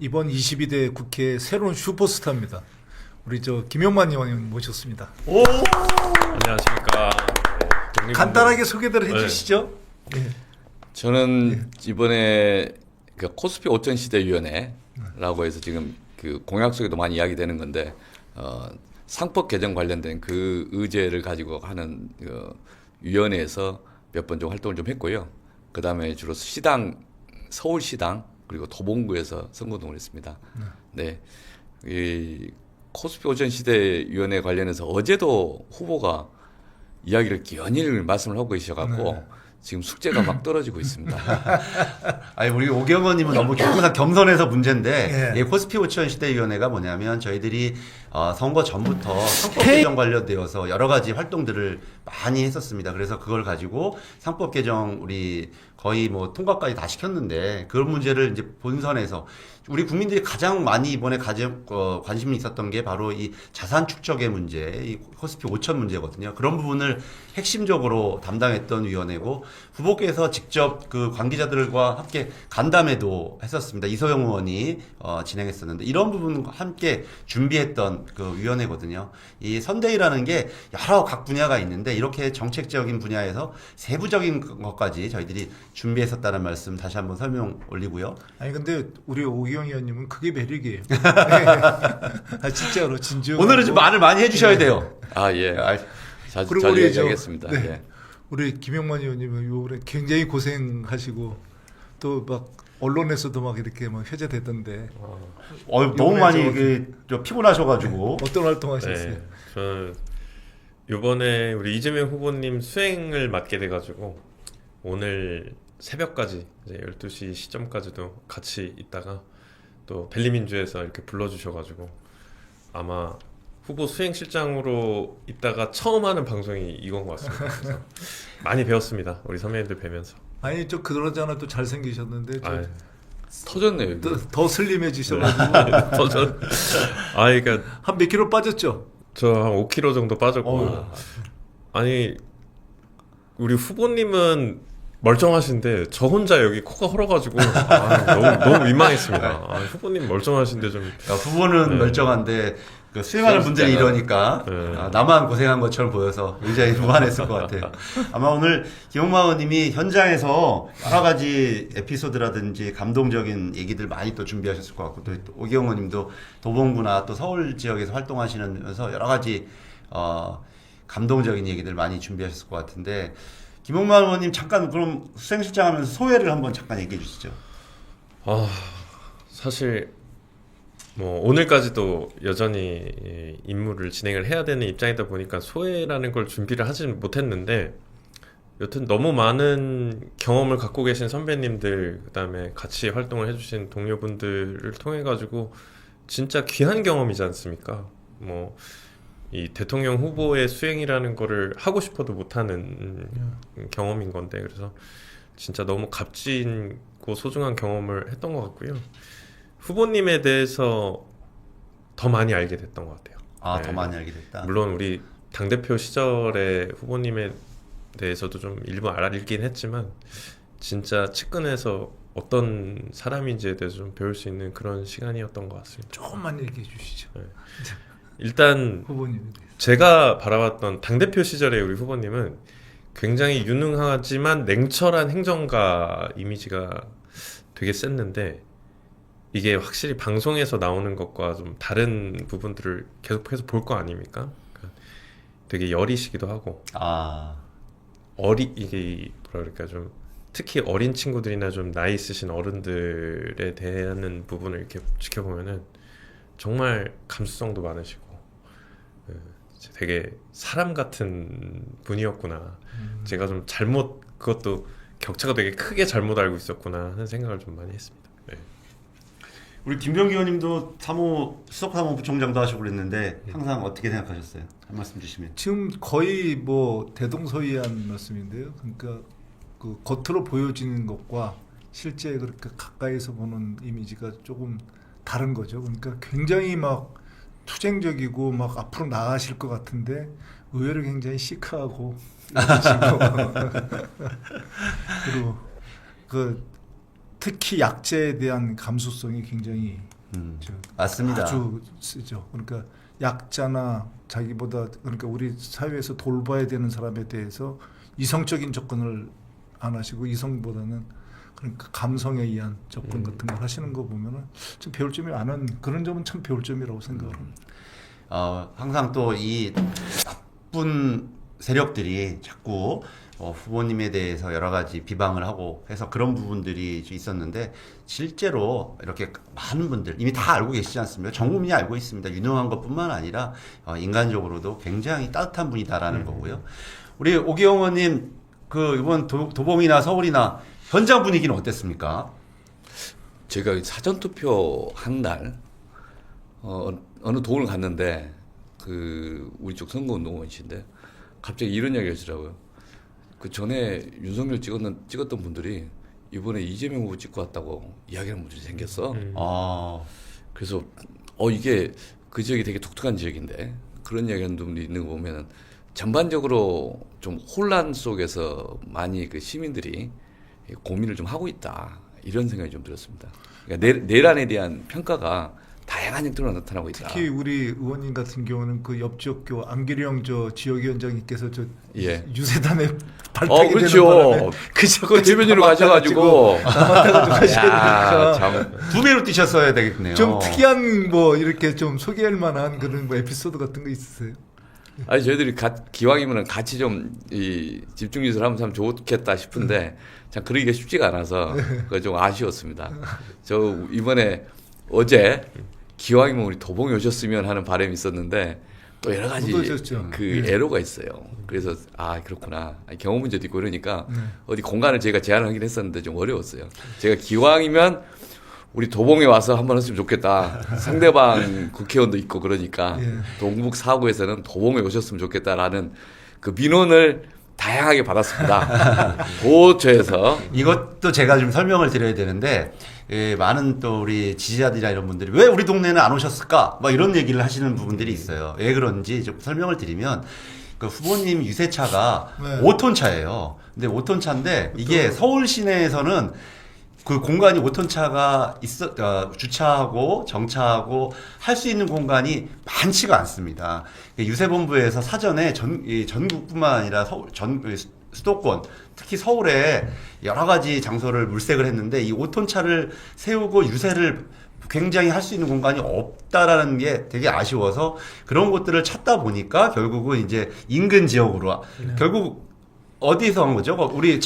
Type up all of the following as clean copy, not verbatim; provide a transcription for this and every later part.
이번 22대 국회 새로운 슈퍼스타입니다. 우리 김영만 의원님 모셨습니다. 오! 안녕하십니까. 간단하게 소개를 해주시죠. 네. 저는 이번에 그 코스피 오천시대위원회라고 해서 지금 그 공약 속에도 많이 이야기되는 건데 상법 개정 관련된 그 의제를 가지고 하는 그 위원회에서 몇 번 좀 활동을 좀 했고요. 그 다음에 주로 시당, 서울시당 그리고 도봉구에서 선거운동을 했습니다. 네, 이 코스피 오천시대위원회 관련해서 어제도 후보가 이야기를 연일 말씀을 하고 계셔갖고 네. 지금 숙제가 막 떨어지고 있습니다. 아니 우리 오경원님은 너무 조금 겸손해서 문제인데 예. 이 코스피 오천시대위원회가 뭐냐면 저희들이 선거 전부터 상법 개정 관련되어서 여러 가지 활동들을 많이 했었습니다. 그래서 그걸 가지고 상법 개정 우리 거의 뭐 통과까지 다 시켰는데 그런 문제를 이제 본선에서 우리 국민들이 가장 많이 이번에 관심이 있었던 게 바로 이 자산 축적의 문제, 이 코스피 5천 문제거든요. 그런 부분을 핵심적으로 담당했던 위원회고 후보께서 직접 그 관계자들과 함께 간담회도 했었습니다. 이소영 의원이 진행했었는데 이런 부분과 함께 준비했던 그 위원회거든요. 이 선대위라는 게 여러 각 분야가 있는데 이렇게 정책적인 분야에서 세부적인 것까지 저희들이 준비했었다는 말씀 다시 한번 설명 올리고요. 아니 근데 우리 오기영 의원님은 그게 매력이에요. 진짜로 진주. 오늘은 좀 말을 많이 해주셔야 돼요. 아 예, 자주 그리고 우리 이야기하겠습니다. 네. 예. 우리 김영만 의원님은 이번에 굉장히 고생하시고 또 막 언론에서도 막 이렇게 막 회자되던데 너무 많이 피곤하셔가지고 어떤 활동하셨어요? 네, 저는 이번에 우리 이재명 후보님 수행을 맡게 돼가지고 오늘 새벽까지 이제 12시 시점까지도 같이 있다가 또 벨리민주에서 이렇게 불러주셔가지고 아마 후보 수행실장으로 있다가 처음 하는 방송이 이건 것 같습니다. 그래서 많이 배웠습니다. 우리 선배님들 뵈면서. 아니 저 그러잖아 또 잘생기셨는데 터졌네요. 더 슬림해지셔가지고 터져. 그러니까 한 몇 킬로 빠졌죠? 저 한 5kg 정도 빠졌고. 아니 우리 후보님은 멀쩡하신데 저 혼자 여기 코가 흘어가지고 너무 민망했습니다. 후보님 멀쩡하신데 좀. 후보는 네. 멀쩡한데 그 수행하는 분들이 이러니까 네. 나만 고생한 것처럼 보여서 굉장히 무안했을 것 같아요. 아마 오늘 김용만 의원님이 현장에서 여러 가지 에피소드라든지 감동적인 얘기들 많이 또 준비하셨을 것 같고 또 오기영 의원님도 도봉구나 또 서울 지역에서 활동하시면서 여러 가지 감동적인 얘기들 많이 준비하셨을 것 같은데 김용만 의원님 잠깐 그럼 수행실장 하면서 소회를 한번 잠깐 얘기해 주시죠. 사실 뭐 오늘까지도 여전히 임무를 진행을 해야 되는 입장이다 보니까 소회라는 걸 준비를 하진 못했는데 여튼 너무 많은 경험을 갖고 계신 선배님들 그다음에 같이 활동을 해주신 동료분들을 통해 가지고 진짜 귀한 경험이지 않습니까? 뭐 이 대통령 후보의 수행이라는 거를 하고 싶어도 못하는 경험인 건데 그래서 진짜 너무 값지고 소중한 경험을 했던 것 같고요. 후보님에 대해서 더 많이 알게 됐던 것 같아요. 더 많이 알게 됐다. 물론 우리 당대표 시절에 후보님에 대해서도 좀 일부 알긴 했지만 진짜 측근에서 어떤 사람인지에 대해서 좀 배울 수 있는 그런 시간이었던 것 같습니다. 조금만 얘기해 주시죠. 네. 일단 후보님에 대해서. 제가 바라봤던 당대표 시절의 우리 후보님은 굉장히 유능하지만 냉철한 행정가 이미지가 되게 셌는데 이게 확실히 방송에서 나오는 것과 좀 다른 부분들을 계속해서 볼 거 아닙니까? 그러니까 되게 여리시기도 하고 이게 뭐라 그럴까 좀 특히 어린 친구들이나 좀 나이 있으신 어른들에 대한 부분을 이렇게 지켜보면은 정말 감수성도 많으시고 되게 사람 같은 분이었구나. 제가 좀 그것도 격차가 되게 크게 잘못 알고 있었구나 하는 생각을 좀 많이 했습니다. 네. 우리 김병기 의원님도 수석사무부총장도 하시고 그랬는데 항상 어떻게 생각하셨어요? 한 말씀 주시면. 지금 거의 뭐 대동소이한 말씀인데요. 그러니까 그 겉으로 보여지는 것과 실제 그렇게 가까이서 보는 이미지가 조금 다른 거죠. 그러니까 굉장히 막 투쟁적이고 막 앞으로 나아가실 것 같은데 의외로 굉장히 시크하고 그리고 그 특히 약자에 대한 감수성이 굉장히 맞습니다. 아주 쓰죠. 그러니까 약자나 자기보다 그러니까 우리 사회에서 돌봐야 되는 사람에 대해서 이성적인 접근을 안 하시고 이성보다는 그러니까 감성에 의한 접근 같은 걸 하시는 거 보면은 좀 배울 점이 많은 그런 점은 참 배울 점이라고 생각을 합니다. 항상 또 이 나쁜 세력들이 자꾸 후보님에 대해서 여러 가지 비방을 하고 해서 그런 부분들이 있었는데 실제로 이렇게 많은 분들 이미 다 알고 계시지 않습니까? 전 국민이 알고 있습니다. 유능한 것뿐만 아니라 인간적으로도 굉장히 따뜻한 분이다라는 거고요. 우리 오기영 의원님 그 이번 도봉이나 서울이나 현장 분위기는 어땠습니까? 제가 사전 투표 한 날 어느 동을 갔는데 그 우리 쪽 선거운동원이신데 갑자기 이런 이야기 하시더라고요. 그 전에 윤석열 찍었던 분들이 이번에 이재명 후보 찍고 왔다고 이야기하는 분들이 생겼어. 그래서 이게 그 지역이 되게 독특한 지역인데 그런 이야기하는 분들이 있는 거 보면은 전반적으로 좀 혼란 속에서 많이 그 시민들이 고민을 좀 하고 있다 이런 생각이 좀 들었습니다. 그러니까 내란에 대한 평가가 다양한 형태로 나타나고 있다. 특히 우리 의원님 같은 경우는 그 옆 지역교 안기령 저 지역위원장님께서 저 예. 유세단에 발탁이 그렇죠. 되는 바람에 그 지역을 대변인으로 가셔가지고 남한테가지고 하셔야 야, 되니까 참. 2배로 뛰셨어야 되겠네요. 좀 특이한 뭐 이렇게 좀 소개할 만한 그런 뭐 에피소드 같은 거 있으세요? 아니 저희들이 기왕이면 같이 좀 이 집중 유세를 하면 참 좋겠다 싶은데 참 그러기가 쉽지가 않아서 그거 좀 아쉬웠습니다. 저 이번에 어제 기왕이면 우리 도봉에 오셨으면 하는 바람이 있었는데 또 여러 가지 못 오셨죠. 그 애로가 있어요. 그래서 그렇구나 경험 문제도 있고 그러니까 어디 공간을 저희가 제안을 하긴 했었는데 좀 어려웠어요. 제가 기왕이면 우리 도봉에 와서 한번 했으면 좋겠다. 상대방 국회의원도 있고 그러니까 동북 4구에서는 도봉에 오셨으면 좋겠다라는 그 민원을 다양하게 받았습니다. 도처에서 이것도 제가 좀 설명을 드려야 되는데 많은 또 우리 지지자들이나 이런 분들이 왜 우리 동네는 안 오셨을까? 막 이런 얘기를 하시는 부분들이 있어요. 왜 그런지 좀 설명을 드리면 그 후보님 유세차가 5톤 차예요. 근데 5톤 차인데 이게 서울 시내에서는 그 공간이 5톤 차가 주차하고 정차하고 할 수 있는 공간이 많지가 않습니다. 유세본부에서 사전에 전국뿐만 아니라 수도권 특히 서울에 여러 가지 장소를 물색을 했는데 이 5톤 차를 세우고 유세를 굉장히 할 수 있는 공간이 없다라는 게 되게 아쉬워서 그런 곳들을 찾다 보니까 결국은 이제 인근 지역으로 결국 어디서 한 거죠? 우리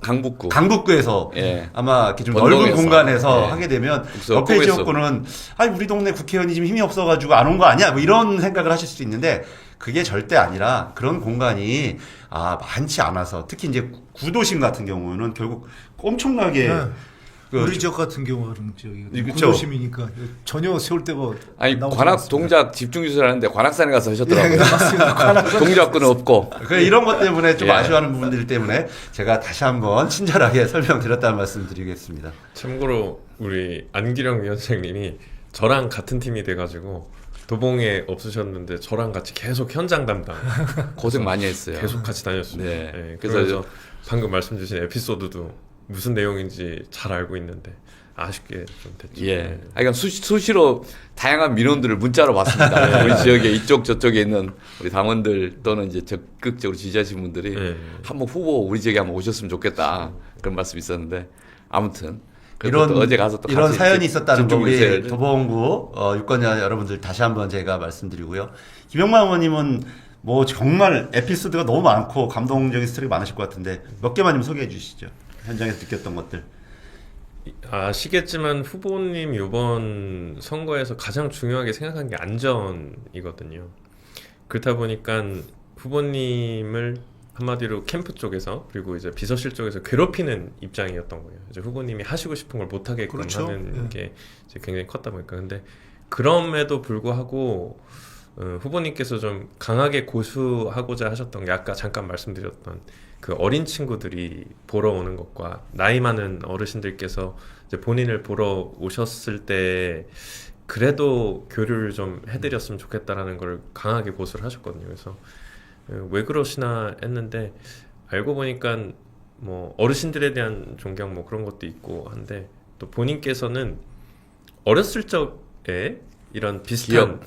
강북구. 강북구에서 예. 아마 이렇게 좀 번동에서. 넓은 공간에서 예. 하게 되면 그래서 옆에 거기서. 지역구는 우리 동네 국회의원이 지금 힘이 없어가지고 안 온 거 아니야? 뭐 이런 생각을 하실 수 있는데 그게 절대 아니라 그런 공간이 많지 않아서 특히 이제 구도심 같은 경우는 결국 엄청나게 우리 지역 같은 경우 그런 지역이 그쵸. 구도심이니까 전혀 세울 데가 아니 나오지 관악 않습니다. 동작 집중 유세를 하는데 관악산에 가서 하셨더라고요. 맞습니다. 관악산 동작구는 없고. 이런 것 때문에 좀 예. 아쉬워하는 부분들 때문에 제가 다시 한번 친절하게 설명드렸다는 말씀 드리겠습니다. 참고로 우리 안기령 위원장님이 저랑 같은 팀이 돼가지고 도봉에 없으셨는데 저랑 같이 계속 현장 담당 고생 많이 했어요. 계속 같이 다녔습니다. 네. 네, 그래서 그래서 방금 말씀 주신 에피소드도 무슨 내용인지 잘 알고 있는데 아쉽게 좀 됐죠. 예. 네. 그러니까 수시로 다양한 민원들을 문자로 받습니다. 우리 지역에 이쪽 저쪽에 있는 우리 당원들 또는 이제 적극적으로 지지하시는 분들이 네. 한번 후보 우리 지역에 한번 오셨으면 좋겠다 그런 말씀이 있었는데 아무튼 그래도 또 어제 가서 또 이런 같이 사연이 있었다는 거 집중 우리 유세를 도봉구 유권자 여러분들 다시 한번 제가 말씀드리고요. 김영만 의원님은 뭐 정말 에피소드가 너무 많고 감동적인 스토리가 많으실 것 같은데 몇 개만 좀 소개해 주시죠. 현장에서 느꼈던 것들. 아시겠지만 후보님 이번 선거에서 가장 중요하게 생각한 게 안전이거든요. 그렇다 보니까 후보님을 한마디로 캠프 쪽에서 그리고 이제 비서실 쪽에서 괴롭히는 입장이었던 거예요. 이제 후보님이 하시고 싶은 걸 못 하게끔 그렇죠. 하는 게 이제 굉장히 컸다 보니까 근데 그럼에도 불구하고 후보님께서 좀 강하게 고수하고자 하셨던 게 아까 잠깐 말씀드렸던 그 어린 친구들이 보러 오는 것과 나이 많은 어르신들께서 이제 본인을 보러 오셨을 때 그래도 교류를 좀 해드렸으면 좋겠다라는 걸 강하게 고수를 하셨거든요. 그래서 왜 그러시나 했는데 알고 보니까 뭐 어르신들에 대한 존경 뭐 그런 것도 있고 한데 또 본인께서는 어렸을 적에 이런 비슷한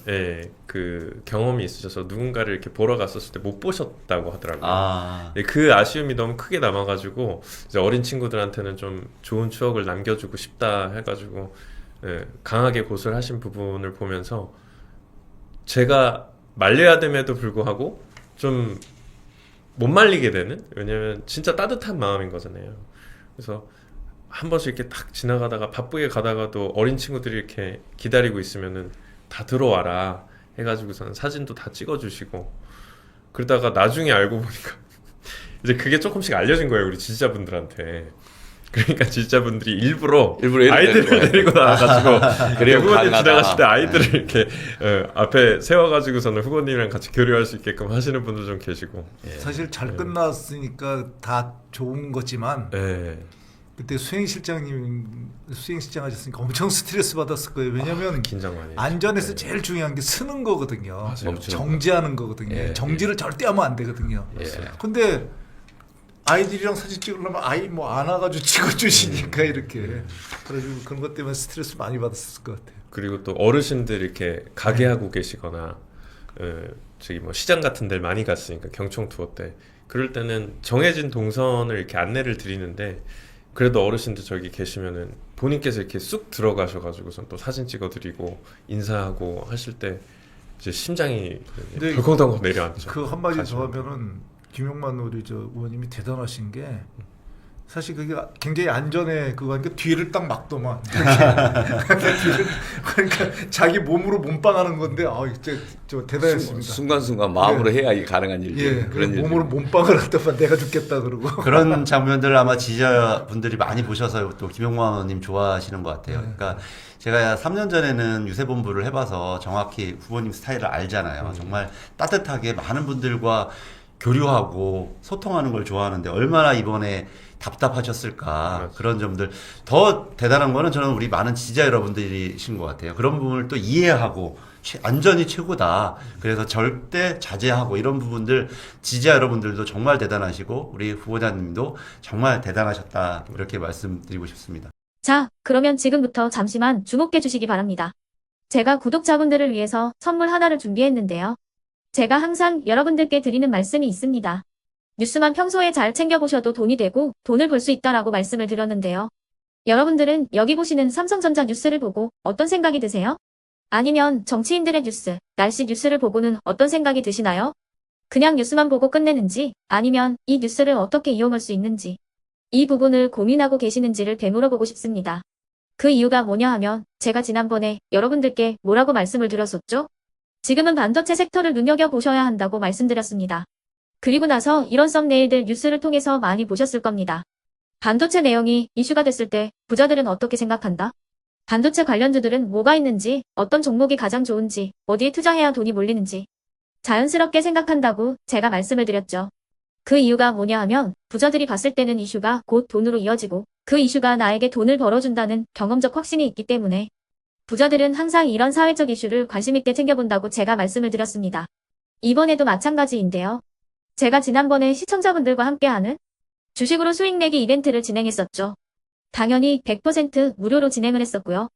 그 경험이 있으셔서 누군가를 이렇게 보러 갔었을 때 못 보셨다고 하더라고요. 아, 그 아쉬움이 너무 크게 남아가지고 이제 어린 친구들한테는 좀 좋은 추억을 남겨주고 싶다 해가지고 강하게 고수하신 부분을 보면서 제가 말려야 됨에도 불구하고 좀 못 말리게 되는, 왜냐면 진짜 따뜻한 마음인 거잖아요. 그래서 한 번씩 이렇게 딱 지나가다가 바쁘게 가다가도 어린 친구들이 이렇게 기다리고 있으면은 다 들어와라 해가지고서는 사진도 다 찍어주시고, 그러다가 나중에 알고 보니까 이제 그게 조금씩 알려진 거예요, 우리 지지자분들한테. 그러니까 지지자분들이 일부러 아이들을 데리고 나와가지고 그래요, 후보님 가능하다. 지나가실 때 아이들을 이렇게 앞에 세워가지고서는 후보님이랑 같이 교류할 수 있게끔 하시는 분도 좀 계시고. 사실 잘 끝났으니까 다 좋은 거지만 그때 수행실장 하셨으니까 엄청 스트레스 받았을 거예요. 왜냐면 긴장 많이 안전에서 제일 중요한 게 쓰는 거거든요. 맞아요. 정지하는 거거든요. 예, 정지를 절대 하면 안 되거든요. 예. 근데 아이들이랑 사진 찍으려면 아이 뭐 안아가지고 찍어주시니까 이렇게 그래가지고 그런 것 때문에 스트레스 많이 받았을 것 같아요. 그리고 또 어르신들 이렇게 가게 하고 계시거나 저기 뭐 시장 같은 데를 많이 갔으니까 경총 투어 때 그럴 때는 정해진 동선을 이렇게 안내를 드리는데, 그래도 어르신들 저기 계시면은 본인께서 이렇게 쑥 들어가셔가지고선 또 사진 찍어드리고 인사하고 하실 때 이제 심장이 근데 덜컹덜컹 내려앉죠. 그 한마디 더 가시면. 하면은 김용만 우리 저 의원님이 대단하신 게 사실 그게 굉장히 안전에 그거 하니까 뒤를 딱 막더만 뒤를 그러니까 자기 몸으로 몸빵하는 건데 진짜 저 대단했습니다. 순간순간 마음으로 해야 이게 가능한 일이 예, 그런 일이. 몸으로 몸빵을 하다가 내가 죽겠다 그러고. 그런 장면들 아마 지지자분들이 많이 보셔서 또 김용만 의원님 좋아하시는 것 같아요. 그러니까 제가 3년 전에는 유세본부를 해봐서 정확히 후보님 스타일을 알잖아요. 정말 따뜻하게 많은 분들과 교류하고 소통하는 걸 좋아하는데 얼마나 이번에 답답하셨을까. 맞아요. 그런 점들. 더 대단한 거는 저는 우리 많은 지지자 여러분들이신 것 같아요. 그런 부분을 또 이해하고 안전이 최고다. 그래서 절대 자제하고 이런 부분들 지지자 여러분들도 정말 대단하시고 우리 후보자님도 정말 대단하셨다. 이렇게 말씀드리고 싶습니다. 자, 그러면 지금부터 잠시만 주목해 주시기 바랍니다. 제가 구독자분들을 위해서 선물 하나를 준비했는데요. 제가 항상 여러분들께 드리는 말씀이 있습니다. 뉴스만 평소에 잘 챙겨보셔도 돈이 되고 돈을 벌 수 있다라고 말씀을 드렸는데요. 여러분들은 여기 보시는 삼성전자 뉴스를 보고 어떤 생각이 드세요? 아니면 정치인들의 뉴스, 날씨 뉴스를 보고는 어떤 생각이 드시나요? 그냥 뉴스만 보고 끝내는지, 아니면 이 뉴스를 어떻게 이용할 수 있는지, 이 부분을 고민하고 계시는지를 되물어보고 싶습니다. 그 이유가 뭐냐 하면 제가 지난번에 여러분들께 뭐라고 말씀을 드렸었죠? 지금은 반도체 섹터를 눈여겨보셔야 한다고 말씀드렸습니다. 그리고 나서 이런 썸네일들 뉴스를 통해서 많이 보셨을 겁니다. 반도체 내용이 이슈가 됐을 때 부자들은 어떻게 생각한다? 반도체 관련주들은 뭐가 있는지, 어떤 종목이 가장 좋은지, 어디에 투자해야 돈이 몰리는지 자연스럽게 생각한다고 제가 말씀을 드렸죠. 그 이유가 뭐냐 하면 부자들이 봤을 때는 이슈가 곧 돈으로 이어지고 그 이슈가 나에게 돈을 벌어준다는 경험적 확신이 있기 때문에 부자들은 항상 이런 사회적 이슈를 관심있게 챙겨본다고 제가 말씀을 드렸습니다. 이번에도 마찬가지인데요. 제가 지난번에 시청자분들과 함께하는 주식으로 수익 내기 이벤트를 진행했었죠. 당연히 100% 무료로 진행을 했었고요.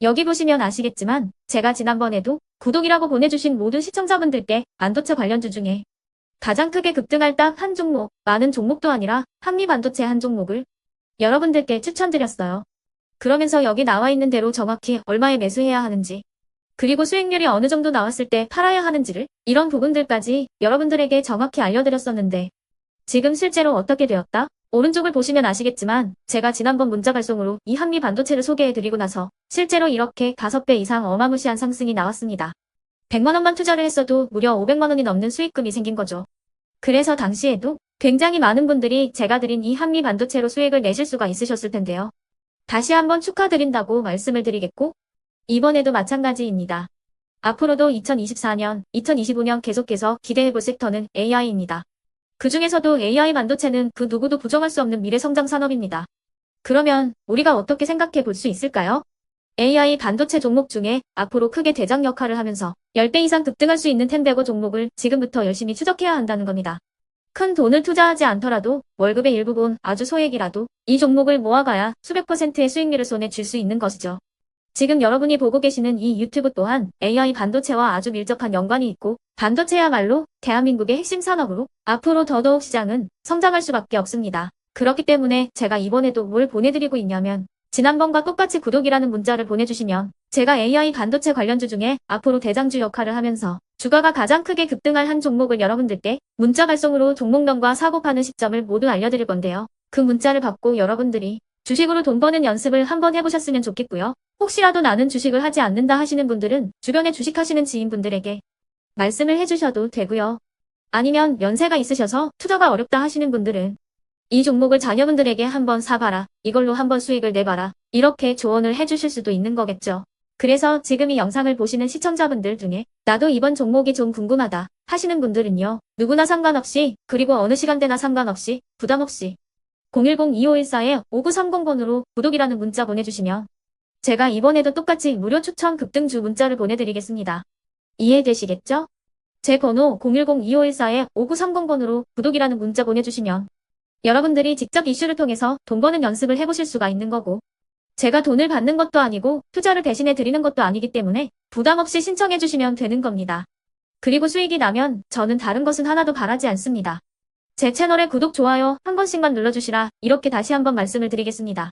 여기 보시면 아시겠지만 제가 지난번에도 구독이라고 보내주신 모든 시청자분들께 반도체 관련주 중에 가장 크게 급등할 딱 한 종목, 많은 종목도 아니라 한미반도체 한 종목을 여러분들께 추천드렸어요. 그러면서 여기 나와 있는 대로 정확히 얼마에 매수해야 하는지, 그리고 수익률이 어느 정도 나왔을 때 팔아야 하는지를, 이런 부분들까지 여러분들에게 정확히 알려드렸었는데 지금 실제로 어떻게 되었다? 오른쪽을 보시면 아시겠지만 제가 지난번 문자 발송으로 이 한미 반도체를 소개해드리고 나서 실제로 이렇게 5배 이상 어마무시한 상승이 나왔습니다. 100만 원만 투자를 했어도 무려 500만 원이 넘는 수익금이 생긴 거죠. 그래서 당시에도 굉장히 많은 분들이 제가 드린 이 한미 반도체로 수익을 내실 수가 있으셨을 텐데요. 다시 한번 축하드린다고 말씀을 드리겠고 이번에도 마찬가지입니다. 앞으로도 2024년, 2025년 계속해서 기대해볼 섹터는 AI입니다. 그 중에서도 AI 반도체는 그 누구도 부정할 수 없는 미래 성장 산업입니다. 그러면 우리가 어떻게 생각해 볼 수 있을까요? AI 반도체 종목 중에 앞으로 크게 대장 역할을 하면서 10배 이상 급등할 수 있는 텐베고 종목을 지금부터 열심히 추적해야 한다는 겁니다. 큰 돈을 투자하지 않더라도 월급의 일부분 아주 소액이라도 이 종목을 모아가야 수백 %의 수익률을 손에 쥘 수 있는 것이죠. 지금 여러분이 보고 계시는 이 유튜브 또한 AI 반도체와 아주 밀접한 연관이 있고 반도체야말로 대한민국의 핵심 산업으로 앞으로 더더욱 시장은 성장할 수밖에 없습니다. 그렇기 때문에 제가 이번에도 뭘 보내드리고 있냐면 지난번과 똑같이 구독이라는 문자를 보내주시면 제가 AI 반도체 관련주 중에 앞으로 대장주 역할을 하면서 주가가 가장 크게 급등할 한 종목을 여러분들께 문자 발송으로 종목명과 사고 파는 시점을 모두 알려드릴 건데요. 그 문자를 받고 여러분들이 주식으로 돈 버는 연습을 한번 해보셨으면 좋겠고요. 혹시라도 나는 주식을 하지 않는다 하시는 분들은 주변에 주식하시는 지인분들에게 말씀을 해주셔도 되고요. 아니면 연세가 있으셔서 투자가 어렵다 하시는 분들은 이 종목을 자녀분들에게 한번 사봐라. 이걸로 한번 수익을 내봐라. 이렇게 조언을 해주실 수도 있는 거겠죠. 그래서 지금 이 영상을 보시는 시청자분들 중에 나도 이번 종목이 좀 궁금하다 하시는 분들은요. 누구나 상관없이 그리고 어느 시간대나 상관없이 부담없이 010-2514-5930번으로 구독이라는 문자 보내주시면 제가 이번에도 똑같이 무료 추천 급등주 문자를 보내드리겠습니다. 이해되시겠죠? 제 번호 010-2514-5930번으로 구독이라는 문자 보내주시면 여러분들이 직접 이슈를 통해서 돈 버는 연습을 해보실 수가 있는 거고 제가 돈을 받는 것도 아니고 투자를 대신해 드리는 것도 아니기 때문에 부담 없이 신청해 주시면 되는 겁니다. 그리고 수익이 나면 저는 다른 것은 하나도 바라지 않습니다. 제 채널에 구독, 좋아요 한 번씩만 눌러주시라 이렇게 다시 한번 말씀을 드리겠습니다.